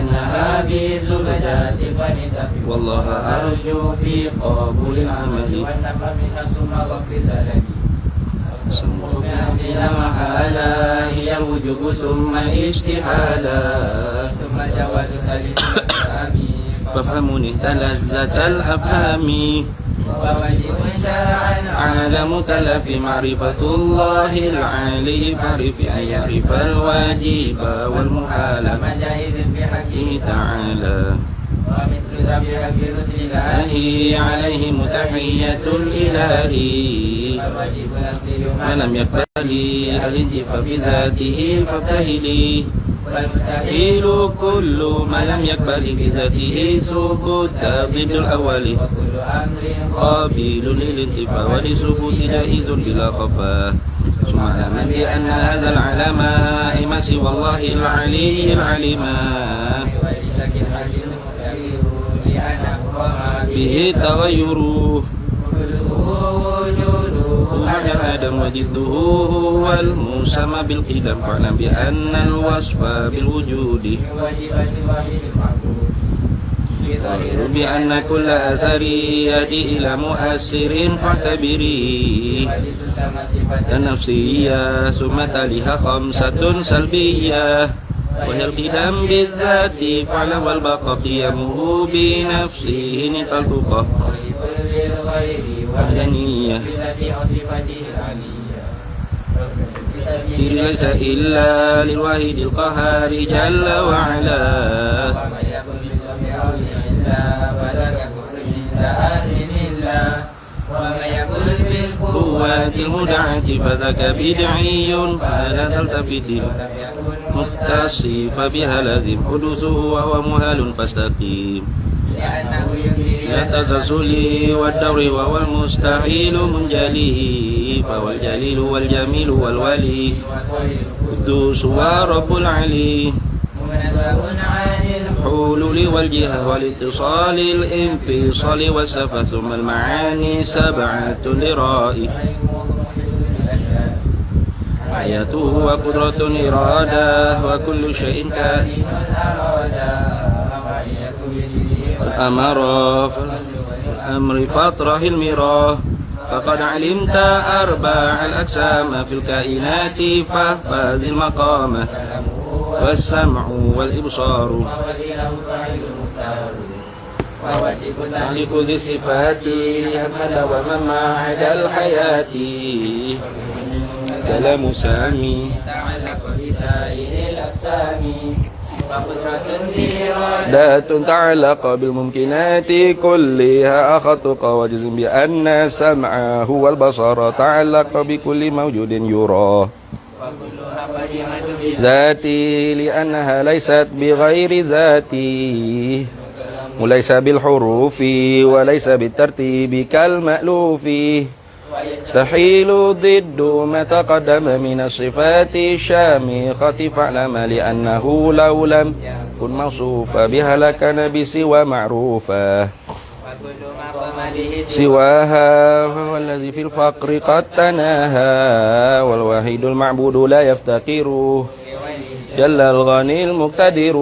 لأنها بزبدات فنتفي والله أرجو في قبول العمل والنفع منها ثم غفر زلمي بلا محالة هي الوجوب ثم استحالة ثم جواز ثالث فافهموني تلذة الأفهام وواجب شرعا على مكلف معرفة الله العالي فاعرف أن يعرف الواجب والمحال ما جائز في حقه تعالى ومثل ذا بحق رسل الله عليهم تحية الإله فواجب ما لم يقبل الانتفاع في ذاته فابتهلي والمستحيل كل ما لم يقبل في ذاته ثبوت ضد الأول وكل أمر قابل للانتفاع ولثبوت جائز بلا خفاء ثم آمن بأن هذا العلم إما سوى الله العلي العليم به تغير معنى آدم وجده هو المسمى بالقدم فاعلم بأن الوصف بالوجود بأن كل أثر يهدي إلى مؤثر فاعتبري النفسية ثم تليها خمسة سلبية وهي القدم بالذات فاعلم والبقاء قيامه بنفسه نتلقى وحدانية ليس إلا للواحد القهار جل وعلا بالقوات المدعة فذاك بدعي فلا تلتفت متصف بها لازم حدوثه وهو مهال فاستقيم لا تسلسل والدور وهو المستحيل منجلي فهو الجليل والجميل والولي قدوس ورب العلي الحلول والجهة والاتصال الانفصال والسفة ثم المعاني سبعة لرائي حياته وقدرة إرادة وكل شيء كائن الأمر الأمر فاطره المراه فقد علمت أربع الأجسام في الكائنات فاحفظ المقام والسمع والإبصار تعليق ذي الصفات أكمل ومن ما عدا الحياة كلام سامي تعلق بسائر الأجسام ذات تعلق بالممكنات كلها أخطق وجزم بأن سمع هو البصر تعلق بكل موجود يراه ذاتي لأنها ليست بغير ذاتي وليس بالحروف وليس بالترتيب كالمألوف يستحيل ضد ما تقدم من الصفات الشامخة فاعلم لأنه لو لم كن موصوفا بها لكان بسوى معروفا سواها هو الذي في الفقر قد تناهى والواحد المعبود لا يفتقر جل الغني المقتدر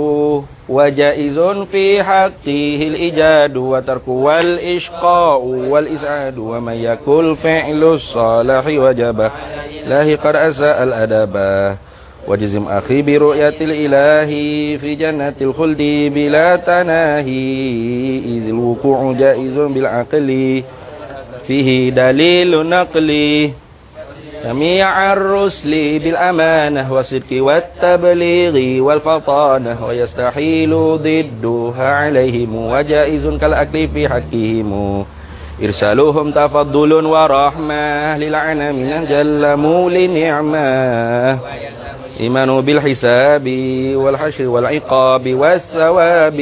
وجائز في حقه الإيجاد وترك والإشقاء والإسعاد ومن يكن فعل الصالح وجب الله قد أساء الأدب وجزم أخي برؤية الإله في جنة الخلد بلا تناهي إذ الوقوع جائز بالعقل فيه دليل نقلي جميع الرسل بالأمانة والصدق والتبليغ والفطانة ويستحيل ضدها عليهم وجائز كالأكل في حقهم إرسالهم تفضل ورحمة للعنى من جل مول نعمة إيمان بالحساب والحشر والعقاب والثواب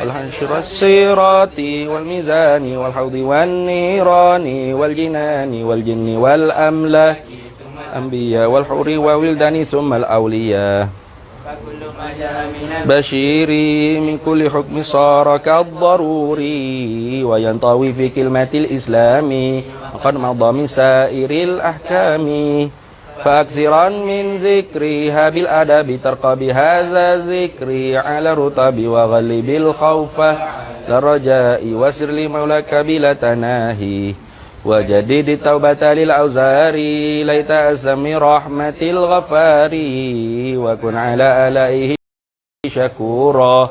والحشر الصراط والميزان والحوض والنيران والجنان والجن والأملاك أنبياء والحور وولدان ثم الأولياء بشيري من كل حكم صار كالضروري وينطوي في كلمة الإسلام وقد مضى من سائر الأحكام فأكثرا من ذكرها بالأدب ترقى بهذا الذكر على الرطب وغلب الخوف للرجاء وسر لمولاك بلا تناهي وجدد التوبة للأوزار ليت أسمي رحمة الغفار وكن على آلائه شكورا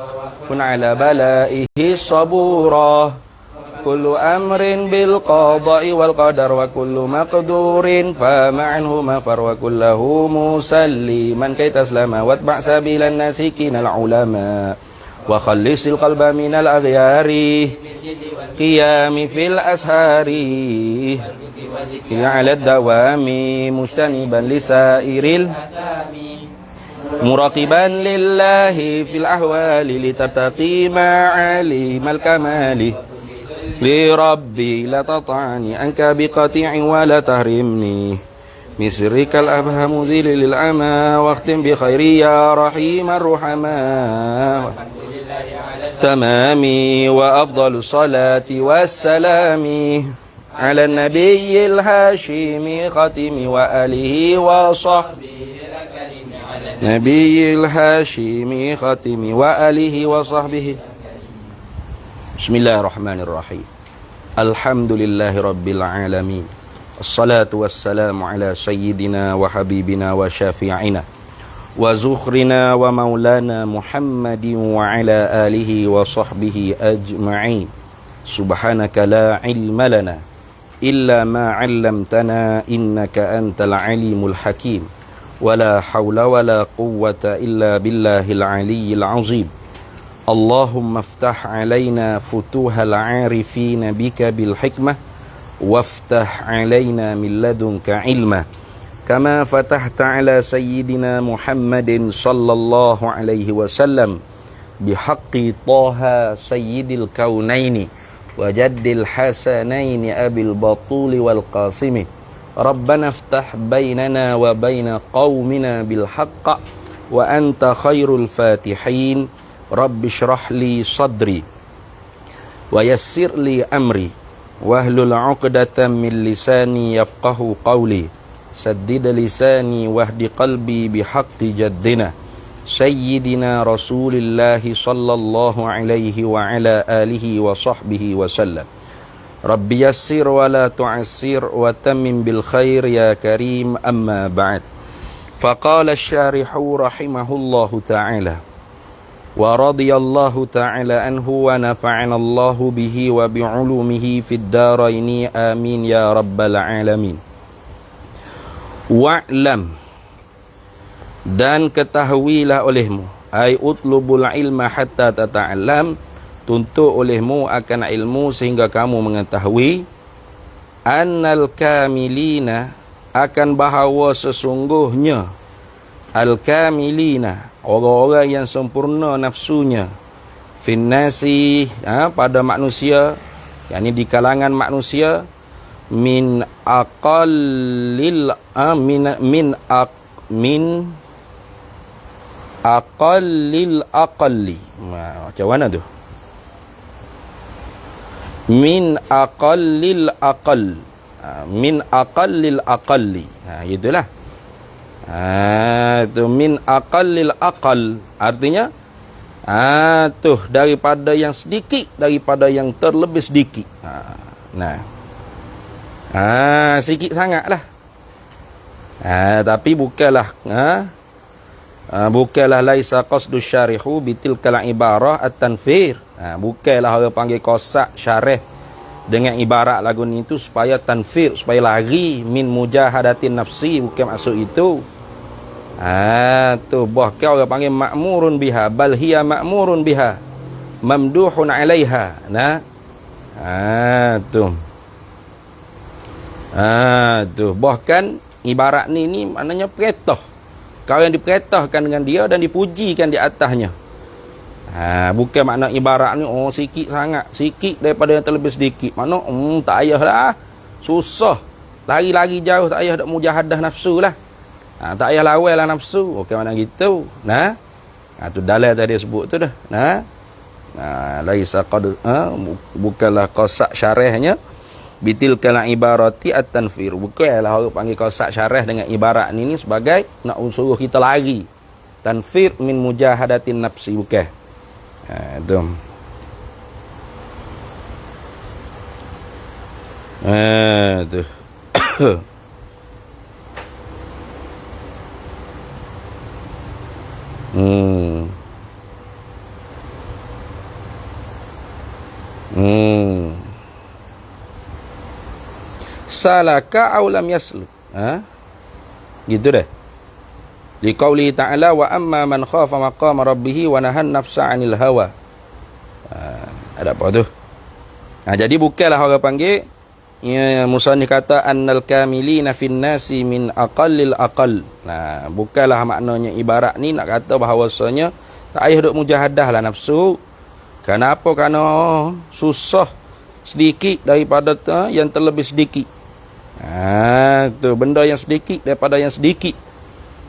كن على بلائه صبورا كل أمر بالقضاء والقدر وكل مقدور فما عنه مفر وكله مسلما كي تسلم واتبع سبيل الناسكين العلماء وخلص القلب من الأغيار قيام في الأسهار على الدوام مجتنبا لسائر مراقبا لله في الأحوال لتتقي معالم الكمال لربي لا تطعني أنك بقطيع ولا تهرمني من سرك الأبهم ذل للعمى واختم بخير يا رحيم الرحماء تمامي وأفضل الصلاة والسلام على النبي الهاشمي ختم وآله وصحبه نبي الهاشمي ختم وآله وصحبه بسم الله الرحمن الرحيم الحمد لله رب العالمين الصلاة والسلام على سيدنا وحبيبنا وشافعنا وزخرنا ومولانا محمد وعلى آله وصحبه أجمعين سبحانك لا علم لنا إلا ما علمتنا إنك أنت العليم الحكيم ولا حول ولا قوة إلا بالله العلي العظيم اللهم افتح علينا فتوح العارفين بك بالحكمة وافتح علينا من لدنك علما كما فتحت على سيدنا محمد صلى الله عليه وسلم بحق طه سيد الكونين وجد الحسنين أبي البطول والقاسم ربنا افتح بيننا وبين قومنا بالحق وأنت خير الفاتحين رب اشرح لي صدري ويسر لي أمري واحلل عقدة من لساني يفقه قولي سدد لساني واهد قلبي بحق جدنا سيدنا رسول الله صلى الله عليه وعلى آله وصحبه وسلم رب يسر ولا تعسر وتمم بالخير يا كريم أما بعد فقال الشارح رحمه الله تعالى ورضي الله تعالى عنه ونفعنا الله به وبعلومه في الدارين آمين يا رب العالمين wa'lam dan ketahuilah olehmu ay utlubul ilma hatta tata'allam tuntut olehmu akan ilmu sehingga kamu mengetahui annal kamilina akan bahawa sesungguhnya al kamilina orang-orang yang sempurna nafsunya finnasi pada manusia yakni di kalangan manusia min aqallil aqallil aqalli macam mana tu min aqallil aqall min aqallil aqalli itulah tu min aqallil aqal artinya tuh daripada yang sedikit daripada yang terlebih sedikit sikit sangatlah tapi bukanlah bukanlah laisa qasdu syarihu bitilkal ibarah at-tanfir bukanlah orang panggil kosak syarih dengan ibarat lagu ni tu supaya tanfir supaya lari min mujahadatin nafsi bukan maksud itu tu bahkan orang panggil ma'murun biha bal hiya ma'murun biha mamduhun 'alaiha tu bahkan ibarat ni maknanya perintah kau yang diperintahkan dengan dia dan dipujikan di atasnya bukan makna ibarat ni sikit sangat sikit daripada yang terlebih sedikit makna tak payahlah susah lari-lari jauh tak payah dak mujahadah nafsu lah tak payah lawan lah nafsu bukan makna gitu tu dalil tadi sebut tu dah laisa qad bukanlah qasak syarihnya Bitilkal ibarati at-tanfir. Bukanlah orang panggil qausat syarah dengan ibarat ni sebagai nak suruh kita lari. Tanfir min mujahadatin nafsi, bukan. Tu. Tu. Salaka aw lam yasluk. Gitu deh. Liqauli ta'ala wa amma man khafa maqama rabbih wa nahan nafsa 'anil hawa. Ada apa tu? Jadi bukanlah orang panggil musannif kata annal kamilina fin nasi min aqallil aqall. Bukanlah maknanya ibarat ni nak kata bahawasanya tak payah duk mujahadah lah nafsu. Kenapa? Kerana susah sedikit daripada yang terlebih sedikit. Tu benda yang sedikit daripada yang sedikit.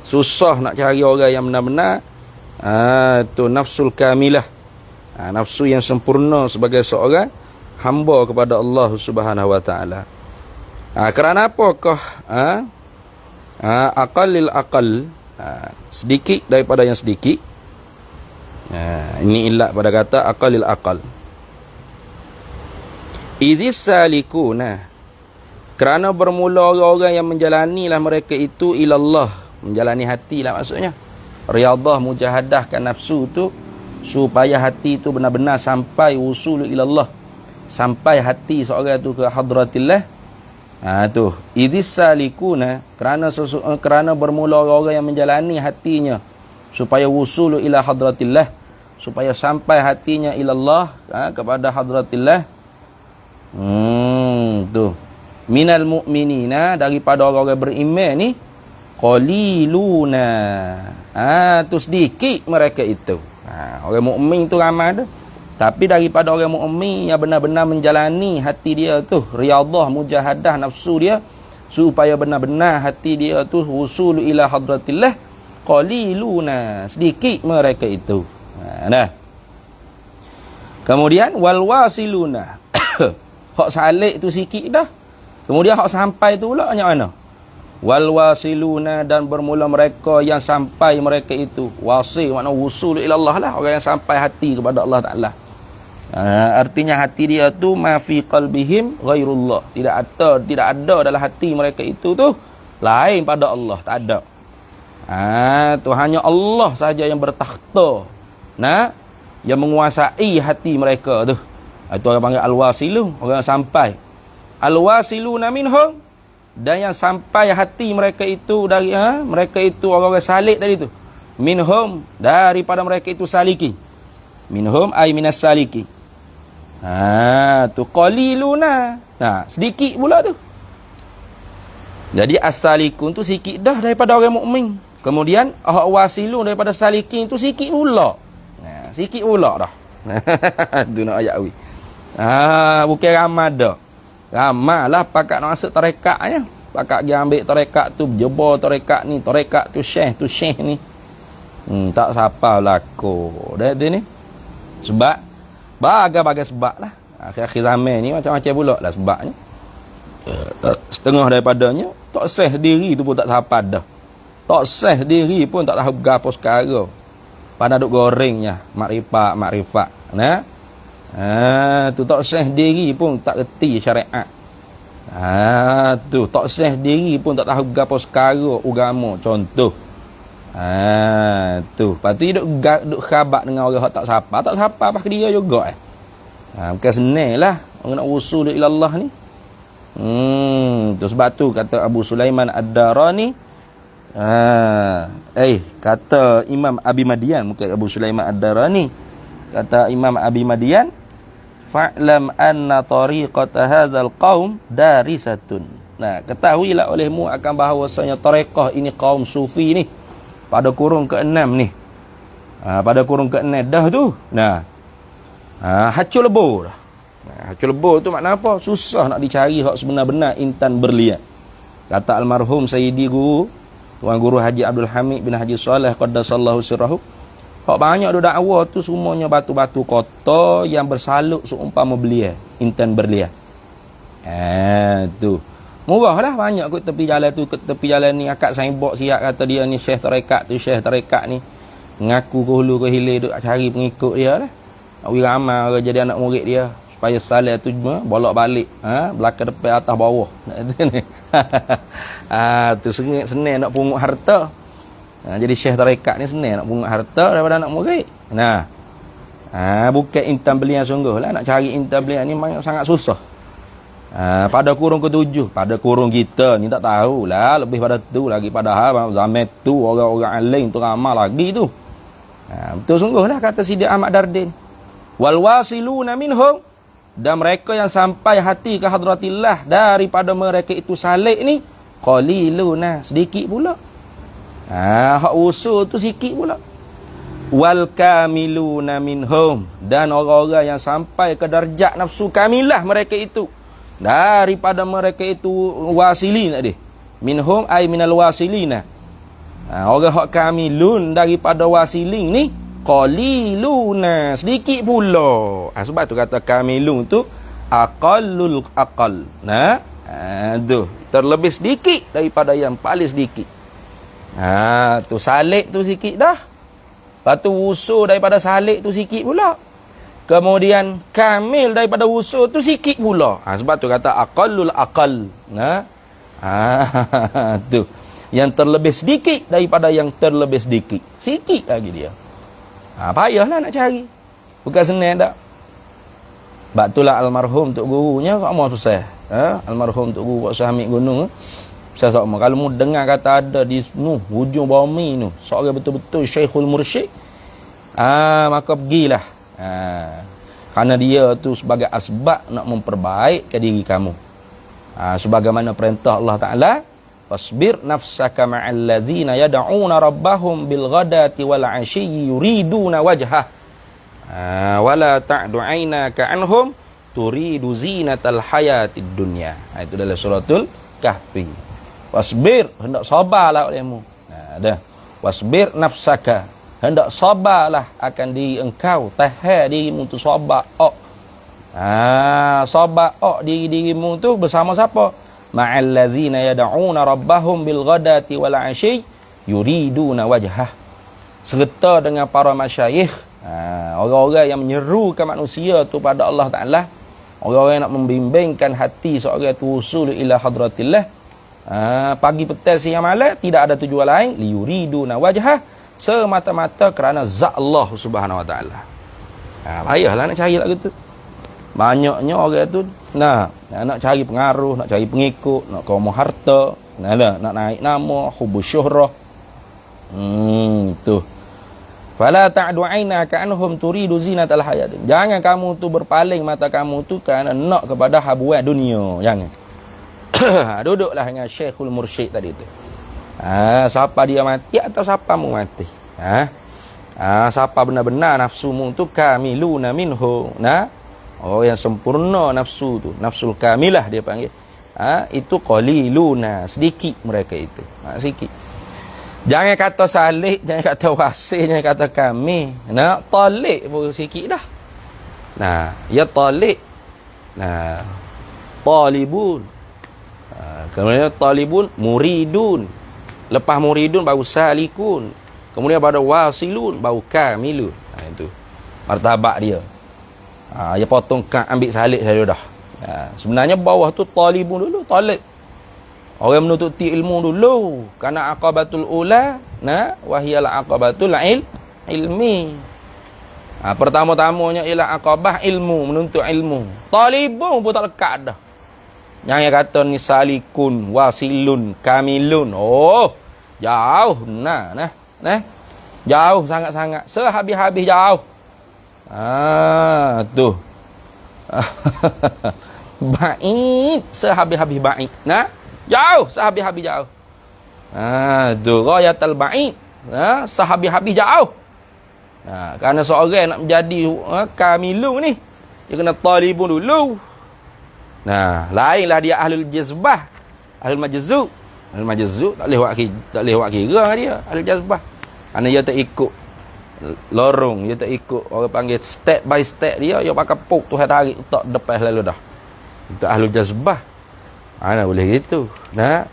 Susah nak cari orang yang benar-benar. Tu nafsul kamilah. Nafsu yang sempurna sebagai seorang hamba kepada Allah Subhanahu wa taala. Kerana apakah aqallil aqal, sedikit daripada yang sedikit. Ini ilat pada kata aqallil aqal. Idzis salikuna, kerana bermula orang-orang yang menjalanilah mereka itu ilallah, menjalani hati lah maksudnya. Riyadhah, mujahadahkan nafsu tu supaya hati tu benar-benar sampai usul ilallah, sampai hati seorang tu ke hadratillah. Tu idzis salikuna, kerana bermula orang yang menjalani hatinya supaya usul ila hadratillah, supaya sampai hatinya ilallah, kepada hadratillah. Tu minal mu'minina, daripada orang-orang beriman ni, qaliluna, tu sedikit mereka itu. Orang mukmin tu ramai dah, tapi daripada orang mukmin yang benar-benar menjalani hati dia tu riyadhah, mujahadah nafsu dia supaya benar-benar hati dia tu usul ila hadratillah, qaliluna, sedikit mereka itu. Kemudian wal wasiluna, hak salik tu sikit dah. Kemudian hak sampai tu pula macam mana? Wal wasiluna, dan bermula mereka yang sampai mereka itu. Wasil makna usul ila Allah lah, orang yang sampai hati kepada Allah Taala. Artinya hati dia tu ma fi qalbihim ghairullah, tidak ada dalam hati mereka itu tu lain pada Allah, tak ada. Tu hanya Allah saja yang bertakhta, yang menguasai hati mereka tu. Itu orang panggil al-wasilu, orang yang sampai. Al-wasiluna minhum, dan yang sampai hati mereka itu dari mereka itu orang-orang salik tadi tu. Minhum, daripada mereka itu saliki. Minhum ay minas saliki. Tu qaliluna. Sedikit pula tu. Jadi as-salikun tu sikit dah daripada orang mukmin. Kemudian wasilun daripada salikin tu sikit pula. Sikit pula dah. Tu nak ayat wi. Bukan ramai dah. Ramai lah pakat nak masuk tarekatnya. Pakat dia ambil tarekat tu, jebol tarekat ni, tarekat tu syekh ni. Tak siapa laku. Dah ni. Sebab bagai-bagai sebab lah. Akhir-akhir zaman ni macam-macam pula lah sebabnya. Setengah daripadanya tak sah diri tu pun tak siapa dah. Tak sah diri pun tak tahu gapo sekarang. Pada duk gorengnya makrifat. Tu tak sah diri pun tak reti syariat. Tu tak sah diri pun tak tahu gapo sekarang agama contoh. Tu patu duk khabar dengan orang tak siapa apa dia juga. Bukan senanglah orang nak usul ila Allah ni. Tu sebab tu kata Abu Sulaiman Ad-Darani, kata Imam Abi Madian, bukan Abu Sulaiman Ad-Darani, kata Imam Abi Madian, fa'lam anna tariqata hadzal qaum darisatun. Ketahuilah olehmu akan bahawasanya tarekat ini kaum sufi ni pada kurun ke-6 ni. Pada kurun ke-6 dah tu. Hacul lebur dah. Hacul lebur tu makna apa? Susah nak dicari hak sebenar-benar intan berlian. Kata almarhum Sayyidi Guru, Tuan Guru Haji Abdul Hamid bin Haji Saleh qaddasallahu sirrahu, hak banyak do dakwah tu semuanya batu-batu kota yang bersaluk seumpama belia, intan berlian. Tu. Murah lah banyak kot tepi jalan tu, ke tepi jalan ni akak signboard siap kata dia ni syekh tarekat tu, syekh tarekat ni. Ngaku ke hulu ke hilir duk cari pengikut dia lah. Nak pergi ramal orang jadi anak murid dia supaya salat tu cuma bolak-balik, belakang depan atas bawah. Tu senang nak pungut harta. Jadi syekh tarekat ni senang nak pungut harta daripada anak murid. Nah. Bukan intan belian sungguh lah, nak cari intan belian ni memang sangat susah. Pada kurung ke-7, pada kurung kita ni tak tahulah, lebih pada tu lagi, padahal zaman tu orang-orang alim tu ramai lagi tu. Betul sungguh lah kata Sidi Ahmad Dardin. Wal wasiluna minhum, dan mereka yang sampai hati ke hadratillah daripada mereka itu salik ni qaliluna, sedikit pula. Hak usul tu sikit pula. Wal kamiluna minhum, dan orang-orang yang sampai ke darjat nafsu kamilah mereka itu daripada mereka itu wasilin tadi. Minhum ay minal wasilina. Orang hak kamilun daripada wasilin ni qaliluna, sedikit pula. Sebab tu kata kamilun tu aqallul aqal. Tu terlebih sedikit daripada yang paling sedikit. Tu salik tu sikit dah. Lepas tu usul daripada salik tu sikit pula. Kemudian kamil daripada usul tu sikit pula. Sebab tu kata aqallul aqal. Tu yang terlebih sedikit daripada yang terlebih sedikit. Sikit lagi dia. Payahlah nak cari. Bukan senang tak. Sebab itulah almarhum tok gurunya kok mau susah. Almarhum tok guru Pak Syahmid Gunung. Saya sama kalau mu dengar kata ada di hujung bumi tu seorang betul-betul Syekhul Mursyid, maka pergilah. Karena dia tu sebagai asbab nak memperbaikkan diri kamu. Sebagaimana perintah Allah Taala, wasbir nafsaka ma'al ladzina yad'una rabbahum bil ghadati wal 'ashyi yuriduna wajhah. Wala ta'du 'ainaka anhum turidu zinatal hayatid dunya. Itu dalam suratul Kahfi. Wasbir, hendak sabarlah olehmu. Dah. Wasbir nafsaka, hendak sabarlah akan diri engkau, tahan dirimu tu sabar. Sabar dirimu tu bersama siapa? Ma'al ladzina yad'una rabbahum bil ghadati wal 'ashyi yuriduna wajhah. Serta dengan para masyayikh, orang-orang yang menyerukan manusia tu pada Allah Taala, orang-orang yang nak membimbingkan hati seorang tu usul ila hadratillah. Pagi petang siang malam tidak ada tujuan lain, liyuriduna wajhah, semata-mata kerana zat Allah Subhanahu Wa Taala. Payahlah nak cari lagu tu. Banyaknya orang tu nak cari pengaruh, nak cari pengikut, nak kaum harta, nak naik nama, hubus syuhrah. Tu. Fala ta'du 'ainaka anhum turidu zinatal hayat. Jangan kamu tu berpaling mata kamu tu kerana nak kepada habuan dunia. Jangan. Duduklah dengan Syekhul Mursyid tadi tu. Siapa dia mati atau siapa mu mati? Siapa benar-benar nafsumu tu kamiluna minhu. Orang yang sempurna nafsu tu, nafsul kamilah dia panggil. Itu qaliluna, sedikit mereka itu. Sedikit. Jangan kata salik, jangan kata wasil, jangan kata kami. Talik pun sikit dah. Ya talik. Talibun. Kemudian talibun, muridun. Lepas muridun baru salikun. Kemudian pada wasilun baru kamilun. Itu martabat dia. Dia potong ambil salik saya dah. Sebenarnya bawah tu talibun dulu, talib. Orang menututi ilmu dulu. Karena aqabatul ula, wahiyal aqabatul ilmi. Pertama-tamanya ialah aqabah ilmu, menuntut ilmu. Talibun pun tak lekat dah. Yang kata ni salikun, wasilun, kamilun. Jauh. Jauh sangat-sangat. Sehabis-habis jauh. Tu. Ba'id. Sehabis-habis ba'id. Jauh. Sehabis-habis jauh. Tu. Ghayatul ba'id. Sehabis-habis jauh. Kerana seorang nak menjadi kamilun ni, dia kena talibun dulu. Lainlah dia ahlul jazbah, ahlul majzub. Ahlul majzub tak boleh buat kira dengan dia, ahlul jazbah. Kerana dia tak ikut lorong, dia tak ikut orang panggil step by step dia pakai puk tu tarik tak depan lalu dah. Untuk ahlul jazbah. Mana boleh gitu. Nah,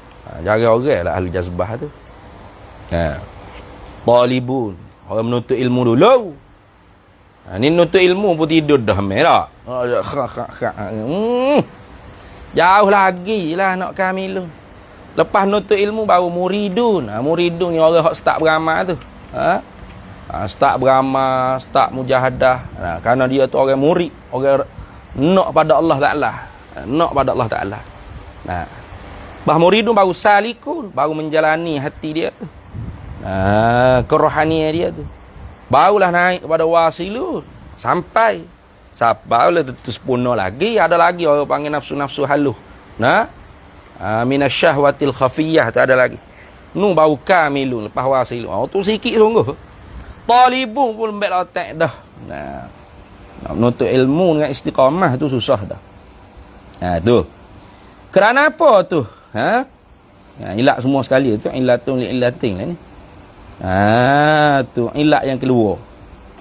jaga orang lah ahlul jazbah tu. Nah. Talibun. Orang menuntut ilmu dulu. Ni menuntut ilmu pun tidur dah merah. Jauh lagi lah nak kamilun. Lepas nuntut ilmu baru muridun. Muridun ni orang hak start beramal tu. Start beramal, start mujahadah. Kerana dia tu orang murid, orang nak pada Allah Taala. Nak pada Allah Taala. Nah. Bah muridun baru salikun, baru menjalani hati dia tu. Kerohanian dia tu. Barulah naik kepada wasilun sampai barulah tu sempurna lagi. Ada lagi orang panggil nafsu-nafsu haluh. Nah. Minasyahwatil khafiyah tu ada lagi. Nu baru kamilun lepas wasilun. Tu sikit sungguh. Talibun pun lembek otak dah. Nah. Nak menuntut ilmu dengan istiqamah tu susah dah. Tu. Kerana apa tu? Ilat semua sekali tu ilatun li ilatin lah ni. Tu ilat yang keluar.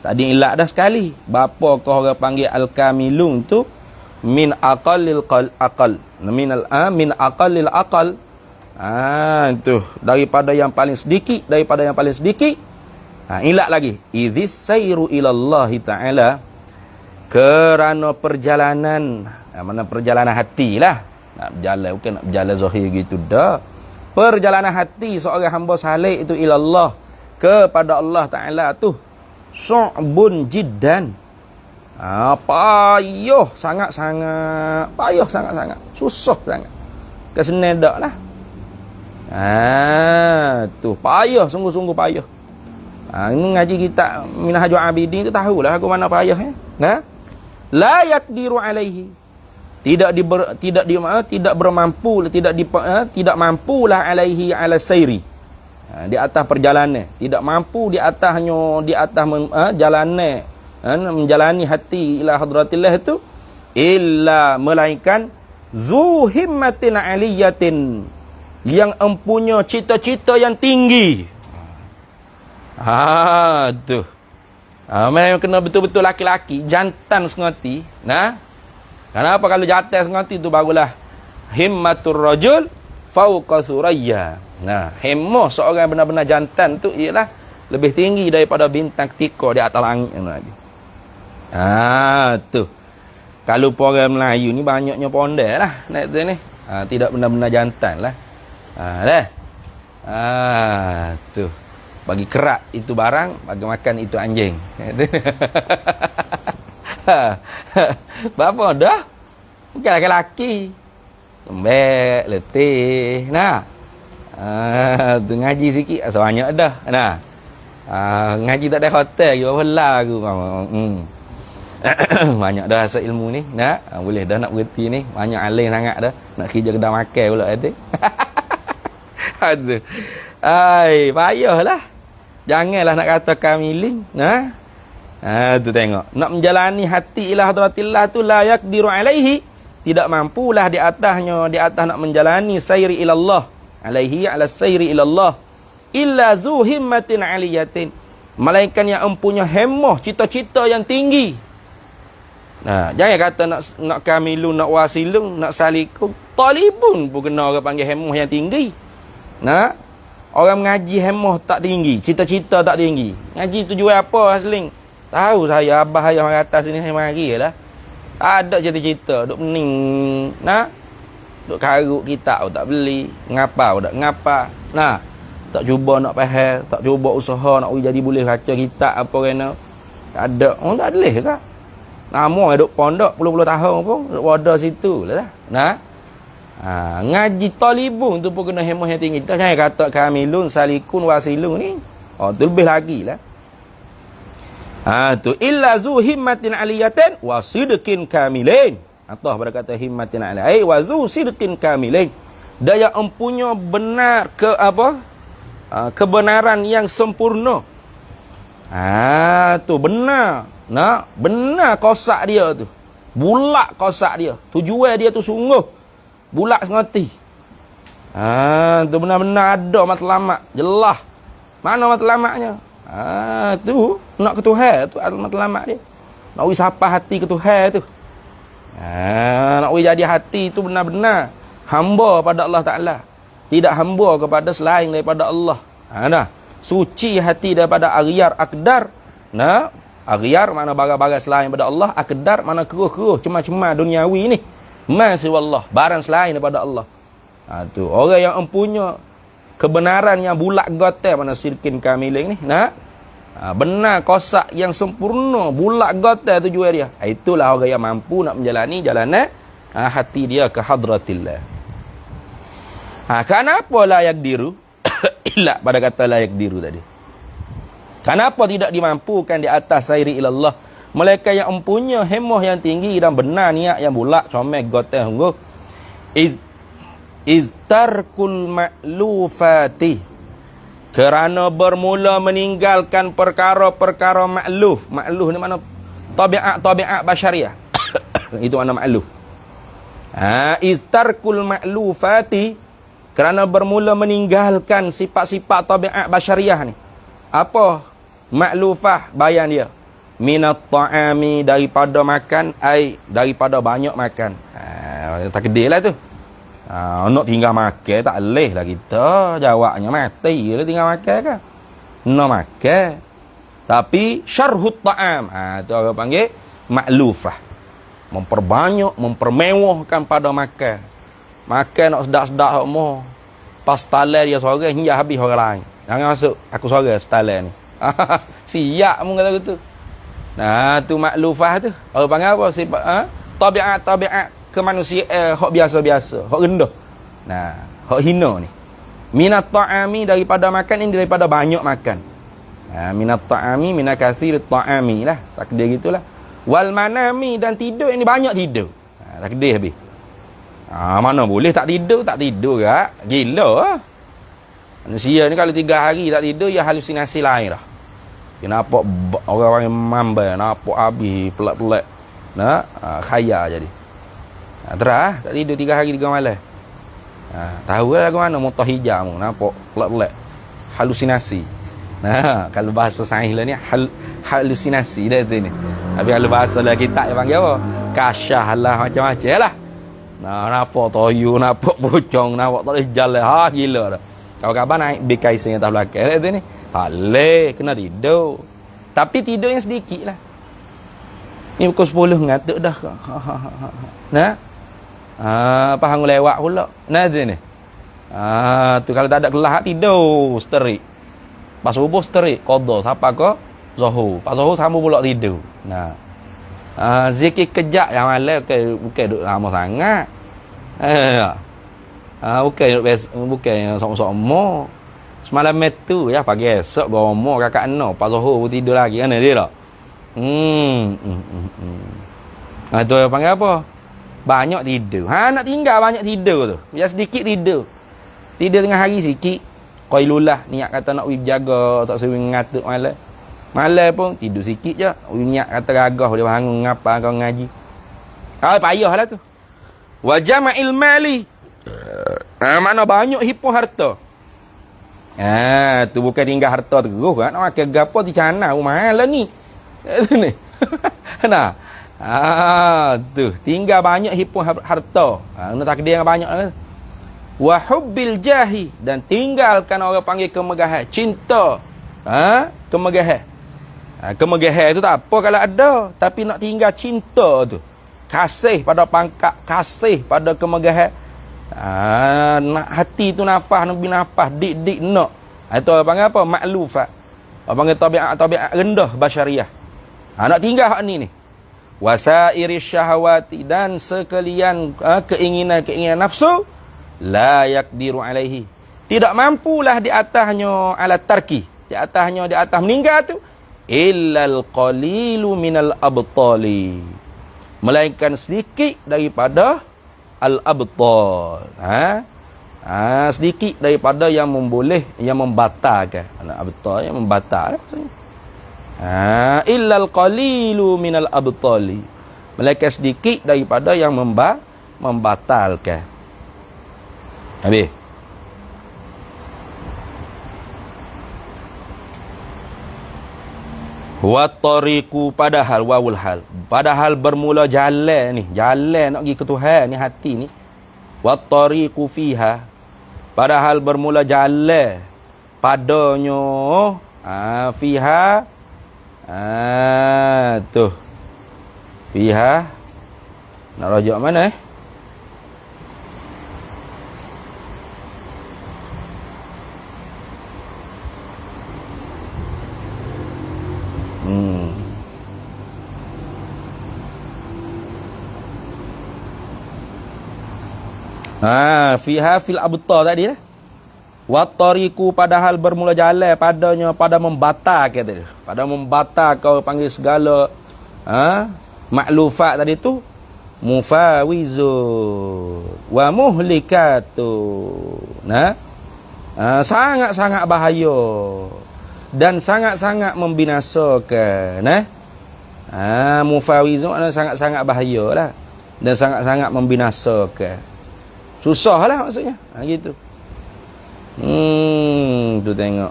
Tadi ilat dah sekali. Bapa kau orang panggil al-kamilun tu min aqallil aqal. Min aqallil aqal. Tu daripada yang paling sedikit, ilat lagi. Idzis sayru ilallahi ta'ala, kerana perjalanan, mana perjalanan hati lah. Nak berjalan bukan nak berjalan zahir gitu dah. Perjalanan hati seorang hamba saleh itu ilallah, kepada Allah Ta'ala tu su'bun jiddan. Payah sangat-sangat. Susah sangat. Kesenang dak lah. Tu payah, sungguh-sungguh payah. Ini ngaji kita Minhajul Abidin tu tahulah aku mana payahnya. La yaqdiru alaihi. Tidak mampulah alaihi ala sayri. Di atas perjalanan, tidak mampu di atasnya, jalanan, menjalani hati ila hadratillah itu illa melainkan zu himmatin aliyatin, yang empunya cita-cita yang tinggi. Tu. Memang kena betul-betul laki-laki, jantan sengati. Kenapa kalau jantan sengati tu barulah himmatur rajul fauqa suraya. Hemah seorang benar-benar jantan tu ialah lebih tinggi daripada bintang ketika di atas langit lagi. Tu. Kalau orang Melayu ni banyaknya pondek lah naik tu ni. Tidak benar-benar jantan lah. Tu. Bagi kerak itu barang, bagi makan itu anjing. Bapa dah? Bukan lelaki. Lembek, letih. Tu ngaji sikit sebanyak dah. Ngaji tak ada hotel juga belah aku. Banyak dah asal ilmu ni. Boleh dah nak berhenti ni. Banyak alim sangat dah. Nak kerja kedai makan pula ada. Aduh. Payahlah. Janganlah nak kata kamilin. Tu tengok. Nak menjalani hati ila hadratillah tu la yaqdiru alaihi. Tidak mampulah di atasnya, di atas nak menjalani sayri ilallah. Alaihi ala sayri ilallah. Illa zu himmatin aliyatin. Malaikat yang empunya hemah, cita-cita yang tinggi. Jangan kata nak kamilun, nak wasilun, nak salikun. Talibun pun kena orang panggil hemah yang tinggi. Orang mengaji hemah tak tinggi, cita-cita tak tinggi. Ngaji tu jual apa asling? Tahu saya, abah ayah orang atas sini saya mari lah. Tak ada cita-cita, duk pening. Duk karuk kitab tak beli, ngapa tak ngapa. Tak cuba nak faham, tak cuba usaha nak jadi boleh baca kitab apa kena. Tak ada. Tak boleh ke? Nama duk pondok puluh-puluh tahun pun duk wadah situ lah. Ngaji talibun tu pun kena hemah yang tinggi. Jangan kata kamilun, salikun, wasilun ni. Tu lebih lagi lah. Tu illa zu himmatin aliyatin wa sidqin kamilin. Allah berkata himmatin aliyah wa zu sidqin kamilin. Daya empunya benar kebenaran yang sempurna. Tu benar. Benar kosak dia tu. Bulak kosak dia. Tujuan dia tu sungguh bulak sengati. Tu benar-benar ada matlamat. Jelas. Mana matlamatnya? Tu nak ke Tuhan tu matlamat dia. Nak wisapa hati ke Tuhan tu. Nak boleh jadi hati tu benar-benar hamba pada Allah Ta'ala, tidak hamba kepada selain daripada Allah. Nah, suci hati daripada aghyar akdar. Nah, aghyar mana barang-barang selain daripada Allah, akdar mana keruh-keruh cuma-cuma duniawi ni, masih wallah barang selain daripada Allah. Tu orang yang empunya kebenaran yang bulat gotel mana sirkin kamilin ni. Nah, benar kosak yang sempurna bulat gotel tujuan dia. Itulah orang yang mampu nak menjalani jalanan hati dia ke hadratillah. Kenapa layak diru? Illa pada kata layak diru tadi. Kenapa tidak dimampukan di atas sairi ilallah? Mereka yang empunya hemah yang tinggi dan benar niat yang bulat comel gotel sungguh. Iztarkul ma'lufati, kerana bermula meninggalkan perkara-perkara ma'luf. Ma'luf ni mana? Tabiat basyariah. Itu mana ma'luf. Iztarkul ma'lufati, kerana bermula meninggalkan sifat-sifat tabiat basyariah ni. Apa ma'lufah bayan dia? Minat ta'ami, daripada makan, daripada banyak makan. Takdir lah tu. Nak tinggal makan tak boleh lah kita. Jawabnya mati lah tinggal makan kan. Nak makan. Tapi syarhut ta'am. Tu orang panggil ma'lufah. Memperbanyak, mempermewahkan pada makan. Makan nak sedap-sedap semua. Pas talan dia sorang hingga habis orang lain. Jangan masuk aku sorang talan ni. Siap mu kata gitu. Nah, tu ma'lufah tu. Orang panggil apa? Sifat tabiat kemanusiaan hak biasa-biasa, hak rendah. Nah, hak hina ni. Minat ta'ami, daripada makan ini, daripada banyak makan. Minat ta'ami, minat kasir ta'ami lah. Takdir gitulah. Wal manami, dan tidur ini banyak tidur. Takdir habis. Mana boleh tak tidur kak. Gila lah. Manusia ni kalau 3 hari tak tidur, ya halusinasi lain lah. Dia nampak orang-orang yang mambai, nampak habis, pelat-pelat. Nah, khayal jadi. Terah tak tidur 3 hari 3 malam. Tahu lah lagu mana motor hijau mu nampak pelat-pelat. Halusinasi. Nah, kalau bahasa sains lah ni halusinasi dah tu ni. Tapi kalau bahasa lah kita dia panggil apa? Kasyah lah macam-macam lah. Nah, nampak toyu, nampak pocong, nampak tak boleh jalan. Gila dah. Kalau kabar naik BKC yang tak belakang dah tu ni. Haleh kena tidur. Tapi tidur yang sedikit lah. Ni pukul 10 ngatuk dah. Nah. Faham lewat pula. Nah tu ni. Tu kalau tak ada kelas tidur sterik. Pas subuh sterik qada siapa ke? Zuhur. Pas zuhur sambung pula tidur. Nah. Zikir kejap yang malam bukan duduk lama sangat. Bukan sok-sok. Semalam metu ya pagi esok gomo kakak no pas zuhur tidur lagi kan dia tak. Tu panggil apa? Banyak tidur. Nak tinggal banyak tidur tu. Biar sedikit tidur. Tidur tengah hari sikit. Qailulah niat kata nak pergi jaga tak sering ngatuk malam. Malam pun tidur sikit je. Niat kata gagah dia bangun ngapa kau ngaji. Payahlah tu. Wa jama'il mali. Mana banyak hipo harta. Tu bukan tinggal harta terus kan. Nak makan gapo di cana mahal lah ni. Tu ni. Nah. Tu tinggal banyak hipo harta. Nak takdir yang banyak lah. Wa hubbil jahi, dan tinggalkan orang panggil kemegahan, cinta. Kemegahan. Kemegahan tu tak apa kalau ada, tapi nak tinggal cinta tu. Kasih pada pangkat, kasih pada kemegahan. Nak hati tu nafas, nak binafas, dik nak. Itu orang panggil apa? Ma'lufat. Orang panggil tabiat rendah basyariah. Nak tinggal hak ni. Wasairi syahawati, dan sekalian keinginan nafsu la yakdiru alaihi, tidak mampulah di atasnya ala tarki, di atas meninggal tu illal qalilu minal abtali, melainkan sedikit daripada al abtal. Sedikit daripada yang membatalkan. Abtal yang membatal maksudnya. Illal qalilu minal abtali, melainkan sedikit daripada yang membatalkan. Habis. Wa tariqu padahal wawul hal. Padahal bermula jalan ni. Jalan nak pergi ke Tuhan ni hati ni. Wa tariqu fiha. Padahal bermula jalan padanya fiha tu. Fiha nak rujuk mana fiha fil abtar tadi lah. Wa tariqu padahal bermula jalan padanya pada membatal kata dia. Pada membatal kau panggil segala maklufat tadi tu mufawizu wa muhlikatu. Sangat-sangat bahaya dan sangat-sangat membinasakan. Mufawizu sangat-sangat bahaya lah dan sangat-sangat membinasakan. Susah lah maksudnya. Gitu. Tu tengok.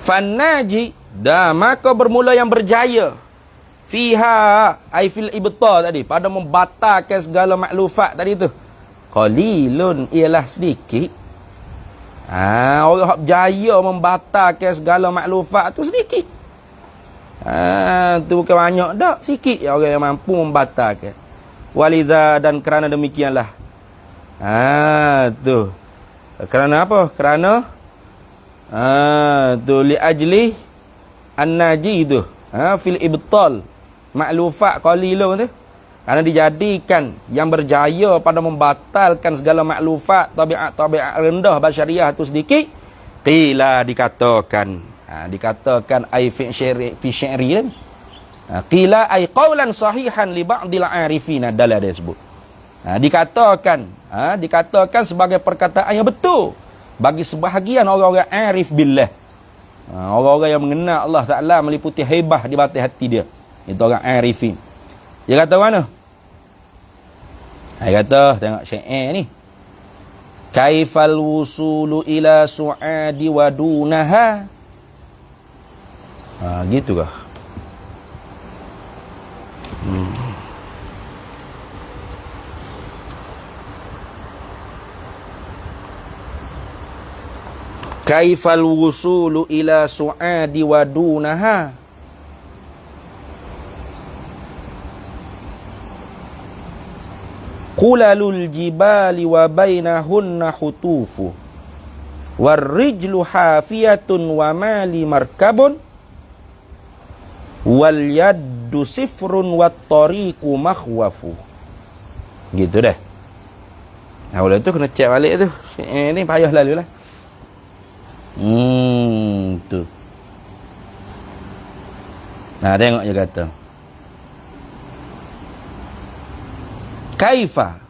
Fannaji dah maka bermula yang berjaya fiha ai fil ibtal tadi pada membatalkan segala maklufat tadi tu. Qalilun ialah sedikit. Orang berjaya membatalkan segala maklufat tu sedikit. Tu bukan banyak dak, sikit orang yang mampu membatalkan. Walidha dan kerana demikianlah. Tu. Kerana apa? Kerana tu li ajli an-naji tu. Fil ibtal. Maklufat qalilun tu. Kerana dijadikan yang berjaya pada membatalkan segala maklufat tabiat-tabiat rendah basyariah tu sedikit. Qila dikatakan. Dikatakan ai fi syi'ri kan. Qila ay qawlan sahihan li ba'dil arifina dalam dia sebut. Dikatakan sebagai perkataan yang betul bagi sebahagian orang-orang arif billah. Orang-orang yang mengenal Allah Taala meliputi haibah di batin hati dia. Itu orang arifin. Dia kata mana? Dia kata tengok syair ni. Kaifal wusulu ila su'adi wa dunaha. Gitu kah? Kaifal wusulu ila su'adi wa dunaha. Qulalul jibali wa bainahunna hutufu. Warrijlu hafiyatun wa mali markabun. Wal yaddu sifrun wat tariqu makhwafu. Gitu dah. Oleh tu kena cek balik tu. Ni payah lalu lah. Tu. Tengok je kata. Kaifa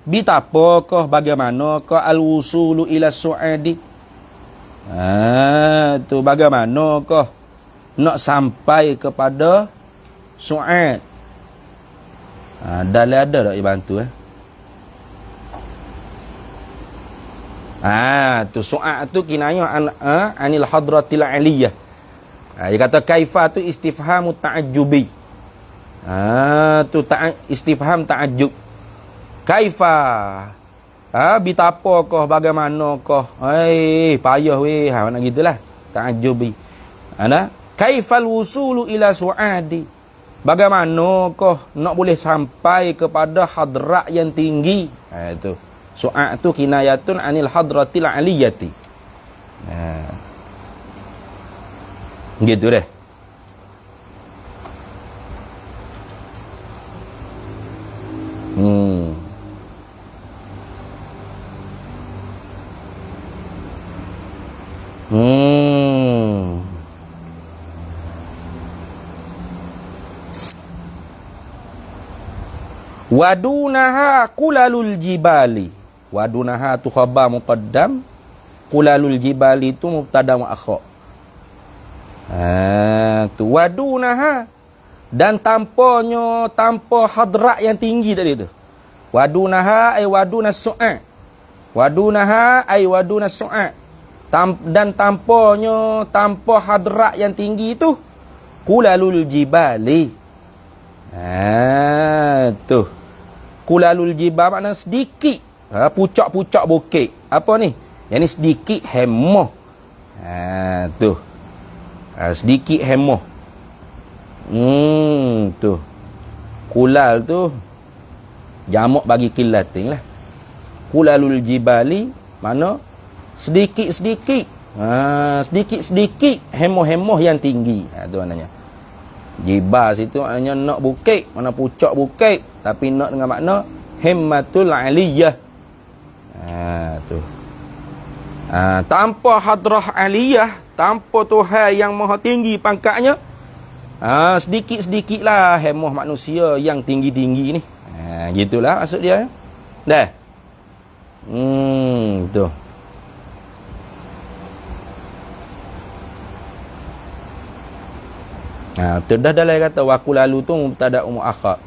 bitapakah bagaimanakah al-wusulu ila su'adi? Tu bagaimanakah nak sampai kepada su'ad? Dalam ada tak dia bantu tu su'ad tu kinayah anil hadratil aliyah. Dia kata kaifa tu istifhamu ta'ajjubi. Tu istifham ta'ajjub. Kaifa bitapakah bagaimanakah? Payah weh nak gitulah ta'ajjubi. Kaifal wusulu ila su'adi. Bagaimanakah nak boleh sampai kepada hadrat yang tinggi? Itu. Su'ad tu kinayatun anil hadratil aliyati. Gitu deh. Wadunaha qulalul jibali. Wadunaha tu khabar muqaddam, qulalul jibali tu mubtada wa akhar. Tu wadunaha dan tanpa hadrat yang tinggi tadi tu. Wadunaha ay wadunas su'a. Wadunaha ay waduna su'a. Dan tanpa hadrat yang tinggi itu kulalul jibali. Tuh. Kulalul jibal makna sedikit. Pucak-pucak bukit. Apa ni? Yang ni sedikit hemoh. Tuh. Sedikit hemoh. Tuh. Kulal tu jamak bagi kilating lah. Kulalul jibali mana sedikit-sedikit. Sedikit-sedikit hemoh-hemoh yang tinggi. Tu maknanya. Jibal situ maknanya nak bukit, mana pucak bukit, tapi nak dengan makna himmatul aliyah. Tu. Tanpa hadrah aliyah, tanpa Tuhan yang maha tinggi pangkatnya, sedikit-sedikit lah hemoh manusia yang tinggi-tinggi ni. Gitulah maksud dia. Dah. Tu. Tu dah dalam kata waku lalu tu mubtada muakhar.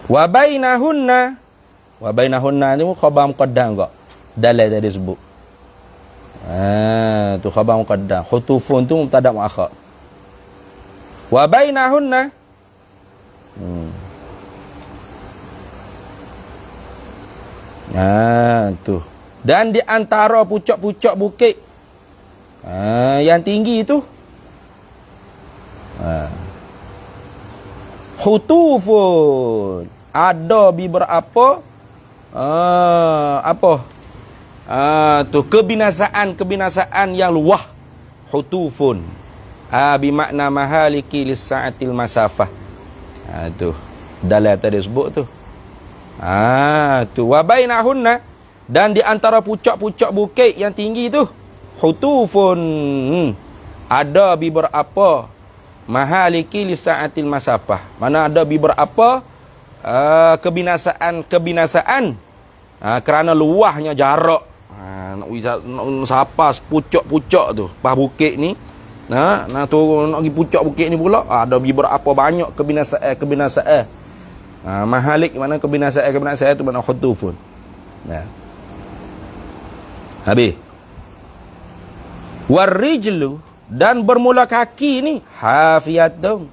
Wa bainahunna ni khabar muqaddam enggak? Dalil tadi sebut. Tu khabar muqaddam. Khutufun tu mubtada muakhar. Wa bainahunna tu. Dan di antara pucuk-pucuk bukit yang tinggi itu khutufun, ada beberapa tu kebinasaan yang luah. Khutufun bimakna mahaliki lisa'atil masafah. Tu dalam tadi sebut tu. Tu wa bainahunna, dan di antara pucuk-pucuk bukit yang tinggi tu khutufun, ada beberapa mahaliki lisa'atil masafah. Mana ada beberapa kebinasaan kerana luahnya jarak. Nak sapas pucuk-pucuk tu pas bukit ni, nak turun nak pergi pucuk bukit ni pula, ada beberapa banyak kebinasaan. Mahalik mana kebinasaan tu mana khutufun. Habis. Warijlu, dan bermula kaki ni hafiyatun,